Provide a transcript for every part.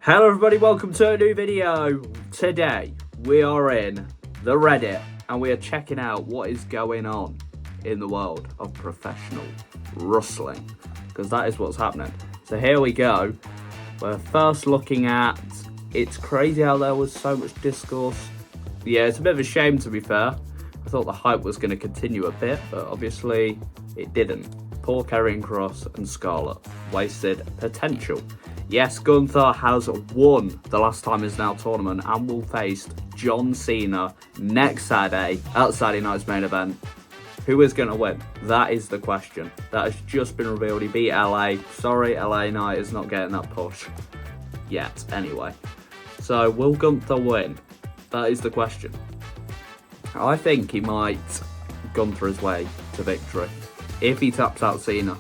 Hello everybody, welcome to a new video. Today we are in the Reddit and we are checking out what is going on in the world of professional wrestling, because that is what's happening. So here we go. We're first looking at, it's crazy how there was so much discourse. Yeah, it's a bit of a shame, to be fair. I thought the hype was going to continue a bit, but obviously it didn't. Poor Karrion Kross and Scarlett. Wasted potential. Yes, Gunther has won the last time his now tournament and will face John Cena next Saturday at Saturday night's main event. Who is going to win? That is the question. That has just been revealed. He beat LA. Sorry, LA Knight is not getting that push yet, anyway. So, will Gunther win? That is the question. I think he might Gunther his way to victory. If he taps out Cena,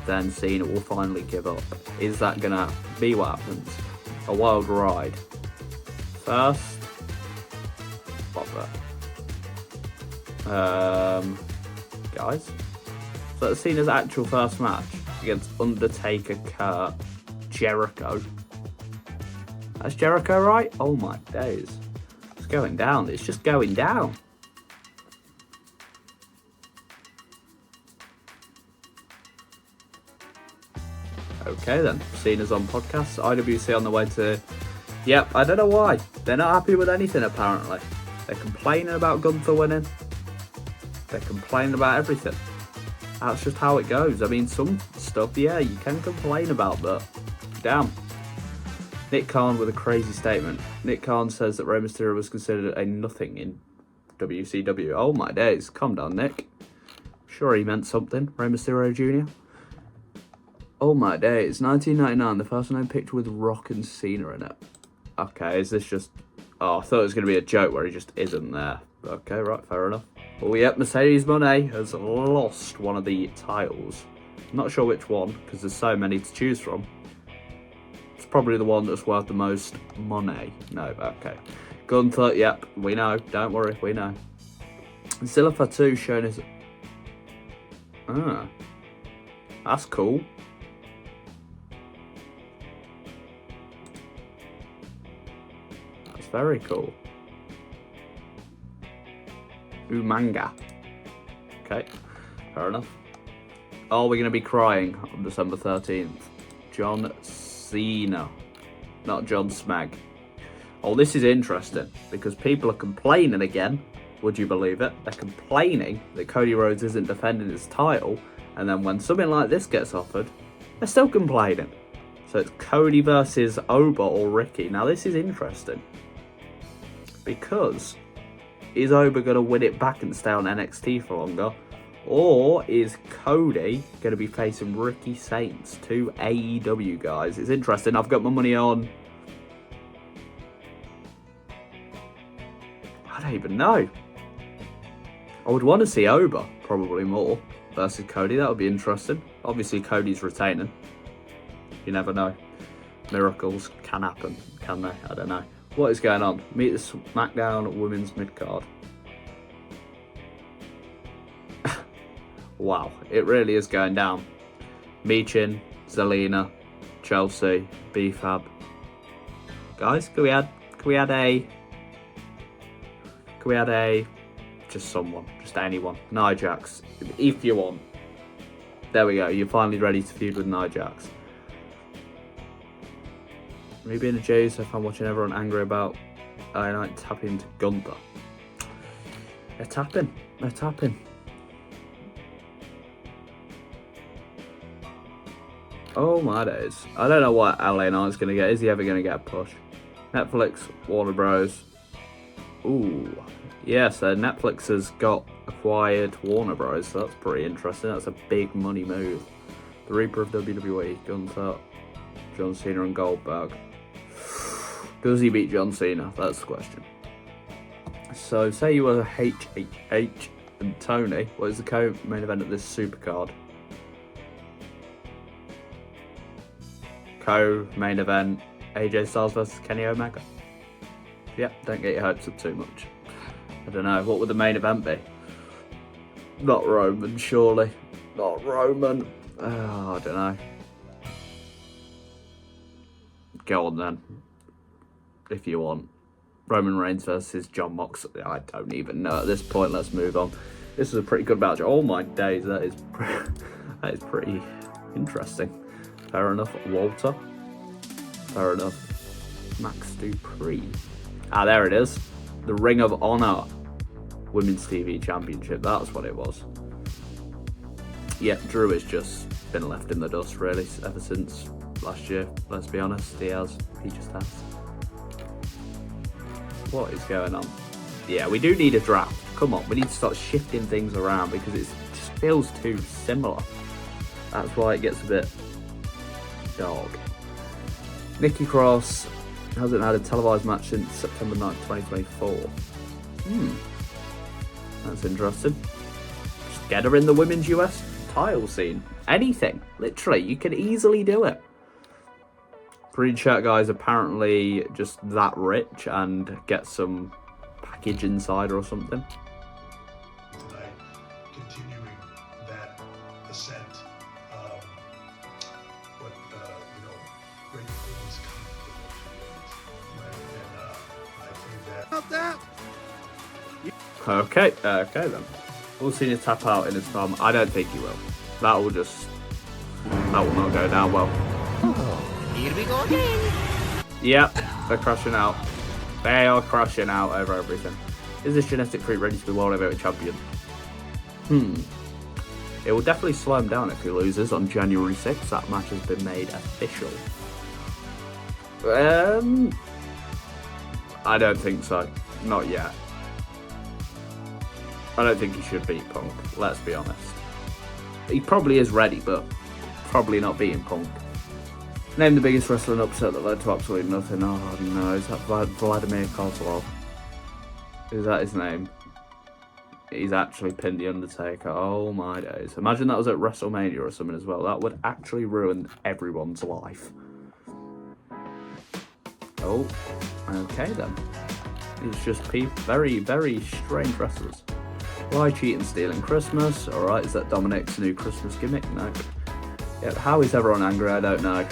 then Cena will finally give up. Is that going to be what happens? A wild ride. First, what that? Guys, so that's Cena's actual first match against Undertaker, Kurt, Jericho. That's Jericho, right? Oh my days. It's going down. It's just going down. Okay then, Cena's on podcasts, IWC on the way to... Yep, I don't know why. They're not happy with anything, apparently. They're complaining about Gunther winning. They're complaining about everything. That's just how it goes. I mean, some stuff, yeah, you can complain about, but damn. Nick Khan with a crazy statement. Nick Khan says that Rey Mysterio was considered a nothing in WCW. Oh my days, calm down, Nick. Sure he meant something, Rey Mysterio Jr. Oh my days, 1999, the first known picture with Rock and Cena in it. Okay, is this just... Oh, I thought it was going to be a joke where he just isn't there. Okay, right, fair enough. Well, yep, Mercedes Moné has lost one of the titles. I'm not sure which one, because there's so many to choose from. It's probably the one that's worth the most money. No, okay. Gunther, yep, we know. Don't worry, we know. Zilla Fatu shown as... Ah, that's cool. Very cool. Umanga. Okay, fair enough. Are we going to be crying on December 13th? John Cena, not John Smeg. Oh, this is interesting because people are complaining again. Would you believe it? They're complaining that Cody Rhodes isn't defending his title, and then when something like this gets offered, they're still complaining. So it's Cody versus Oba or Ricky. Now this is interesting. Because is Oba going to win it back and stay on NXT for longer? Or is Cody going to be facing Ricky Saints, two AEW guys? It's interesting. I've got my money on... I don't even know. I would want to see Oba, probably more, versus Cody. That would be interesting. Obviously, Cody's retaining. You never know. Miracles can happen, can they? I don't know. What is going on? Meet the SmackDown Women's Midcard. Wow, it really is going down. Michin, Zelina, Chelsea, B-Fab. Guys, can we add a just someone, just anyone. Nia Jax, if you want. There we go, you're finally ready to feud with Nia Jax. Me being a Jays, if I'm watching everyone angry about LA Knight tapping to Gunther. They're tapping. Oh my days. I don't know what LA Knight's going to get. Is he ever going to get a push? Netflix, Warner Bros. Ooh. Yeah, so Netflix has got acquired Warner Bros. So that's pretty interesting. That's a big money move. The Reaper of WWE, Gunther, John Cena and Goldberg. Does he beat John Cena? That's the question. So, say you were HHH and Tony. What is the co-main event of this supercard? Co-main event, AJ Styles versus Kenny Omega. Yep, don't get your hopes up too much. I don't know, what would the main event be? Not Roman, surely. Not Roman. Oh, I don't know. Go on then. if you want. Roman Reigns versus John Moxley. I don't even know at this point. Let's move on. This is a pretty good match. Oh my days, that is pretty interesting. Fair enough, Walter. Fair enough, Max Dupree. Ah, there it is. The Ring of Honor Women's TV Championship. That's what it was. Yeah, Drew has just been left in the dust, really, ever since last year. Let's be honest, he just has. What is going on? Yeah, we do need a draft. Come on, we need to start shifting things around because it just feels too similar. That's why it gets a bit dog. Nikki Cross hasn't had a televised match since September 9th, 2024. That's interesting. Just get her in the women's US title scene. Anything. Literally, you can easily do it. Green shirt guy's apparently just that rich and get some package inside or something. Tonight, continuing that ascent, but great things come from those who wait. And I think that. Okay then. We'll see him tap out in his palm. I don't think he will. That will not go down well. Here we go again. Yep, they're crashing out. They are crashing out over everything. Is this genetic freak ready to be World Heavyweight Champion? It will definitely slow him down if he loses on January 6th. That match has been made official. I don't think so. Not yet. I don't think he should beat Punk, let's be honest. He probably is ready, but probably not beating Punk. Name the biggest wrestling upset that led to absolutely nothing. Oh no, is that Vladimir Kozlov? Is that his name? He's actually pinned The Undertaker. Oh my days. Imagine that was at WrestleMania or something as well. That would actually ruin everyone's life. Oh, okay then. It's just very, very strange wrestlers. Why cheating stealing Christmas? Alright, is that Dominic's new Christmas gimmick? No. Yeah, how is everyone angry? I don't know.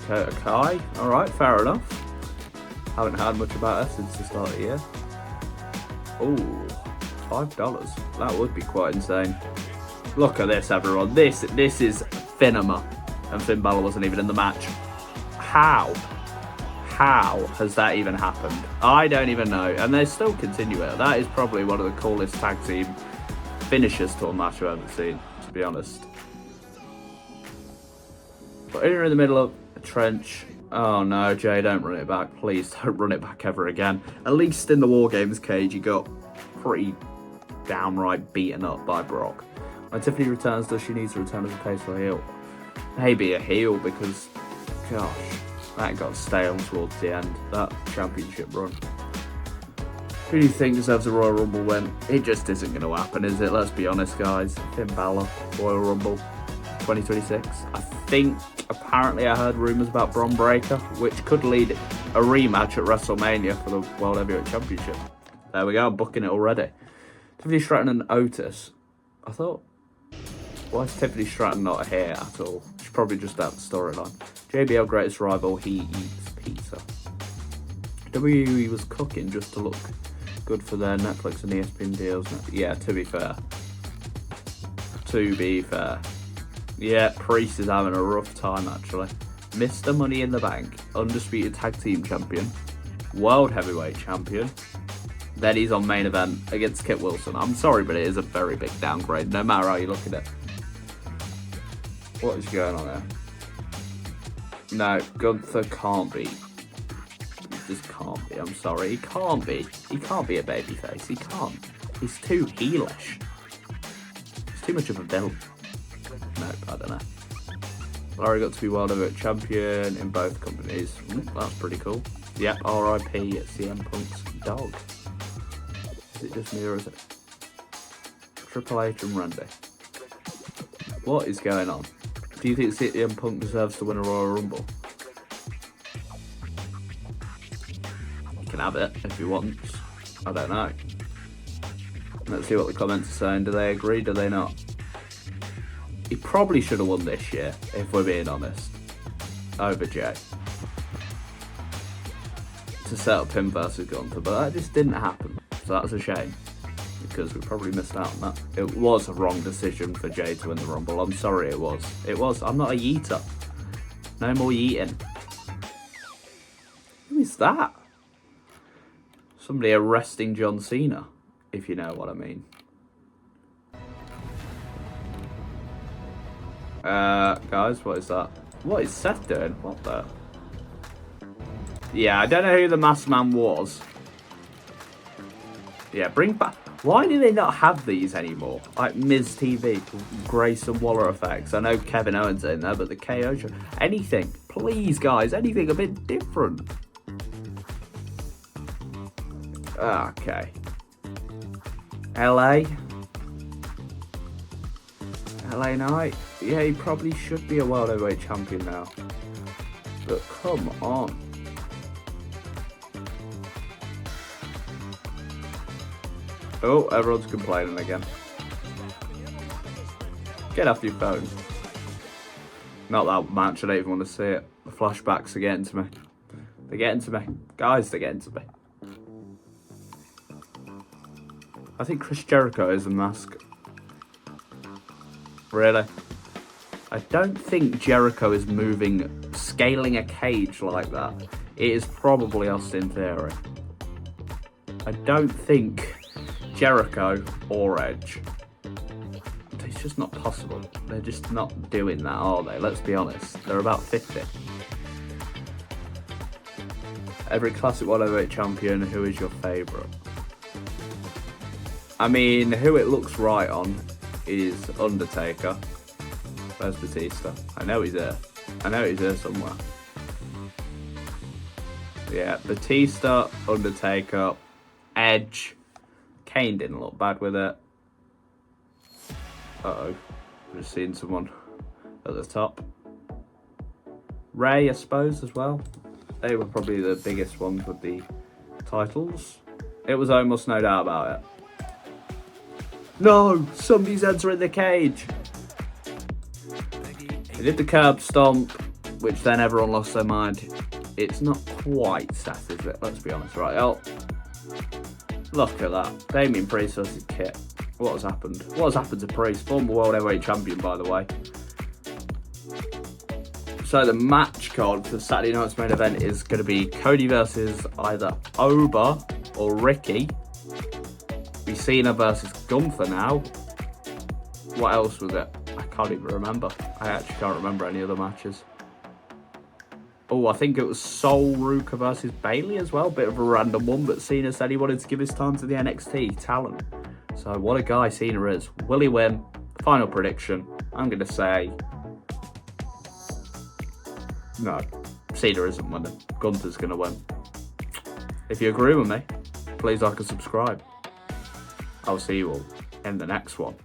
Okay, alright, fair enough. Haven't heard much about her since the start of the year. Ooh, $5. That would be quite insane. Look at this, everyone. This is Finema. And Finn Balor wasn't even in the match. How has that even happened? I don't even know. And they still continue it. That is probably one of the coolest tag team finishes to a match I've ever seen, to be honest. But here in the middle of a trench. Oh no, Jay, don't run it back. Please don't run it back ever again. At least in the War Games cage, you got pretty downright beaten up by Brock. When Tiffany returns, does she need to return as a face or heel? Maybe a heel, because, gosh, that got stale towards the end, that championship run. Who do you think deserves a Royal Rumble win? It just isn't going to happen, is it? Let's be honest, guys. Finn Balor, Royal Rumble 2026. I think, apparently I heard rumours about Bron Breakker, which could lead a rematch at WrestleMania for the World Heavyweight Championship. There we go, I'm booking it already. Tiffany Stratton and Otis. I thought, why is Tiffany Stratton not here at all? She's probably just out the storyline. JBL greatest rival, he eats pizza. WWE was cooking just to look good for their Netflix and ESPN deals. Yeah, to be fair. Yeah, Priest is having a rough time, actually. Mr. Money in the Bank, undisputed tag team champion, world heavyweight champion. Then he's on main event against Kit Wilson. I'm sorry, but it is a very big downgrade, no matter how you look at it. What is going on there? No, Gunther can't be. He just can't be. I'm sorry, he can't be. He can't be a babyface. He can't. He's too heelish. He's too much of a villain. Nope, I don't know. Larry got to be world heavyweight champion in both companies. That's pretty cool. Yep, RIP CM Punk's dog. Is it just me or is it Triple H and Randy? What is going on? Do you think CM Punk deserves to win a Royal Rumble? He can have it if he wants. I don't know. Let's see what the comments are saying. Do they agree? Do they not? He probably should have won this year, if we're being honest. over Jay to set up him versus Gunther, but that just didn't happen. So that's a shame, because we probably missed out on that. It was a wrong decision for Jay to win the Rumble. I'm sorry, it was. It was. I'm not a yeeter. No more yeeting. Who is that? Somebody arresting John Cena, if you know what I mean. Guys, what is that? What is Seth doing? What the? Yeah, I don't know who the masked man was. Yeah, bring back... Why do they not have these anymore? Like Miz TV, Grayson Waller effects. I know Kevin Owens in there, but the KO show... Anything. Please, guys. Anything a bit different. Okay. LA Knight. Yeah, he probably should be a World Heavyweight Champion now. But come on. Oh, everyone's complaining again. Get off your phone. Not that match, I don't even want to see it. The flashbacks are getting to me. They're getting to me. Guys, they're getting to me. I think Chris Jericho is a mask. Really? I don't think Jericho is moving, scaling a cage like that. It is probably Austin Theory. I don't think Jericho or Edge. It's just not possible. They're just not doing that, are they? Let's be honest. They're about 50. Every classic World Heavyweight Champion, who is your favourite? I mean, who it looks right on is Undertaker. Where's Batista? I know he's there. I know he's there somewhere. Yeah, Batista, Undertaker, Edge. Kane didn't look bad with it. Uh-oh. I've just seen someone at the top. Ray, I suppose, as well. They were probably the biggest ones with the titles. It was almost no doubt about it. No! Somebody's entering the cage! They did the curb stomp, which then everyone lost their mind. It's not quite Seth, is it? Let's be honest, right? Oh, look at that. Damien Priest versus Kit. What has happened? What has happened to Priest? Former World Heavyweight Champion, by the way. So the match card for Saturday night's main event is going to be Cody versus either Oba or Ricky. Cena versus Gunther now. What else was it? I can't even remember. I actually can't remember any other matches. Oh, I think it was Sol Ruka versus Bailey as well. Bit of a random one, but Cena said he wanted to give his time to the NXT talent. So what a guy Cena is. Will he win? Final prediction. I'm going to say... No, Cena isn't winning. Gunther's going to win. If you agree with me, please like and subscribe. I'll see you all in the next one.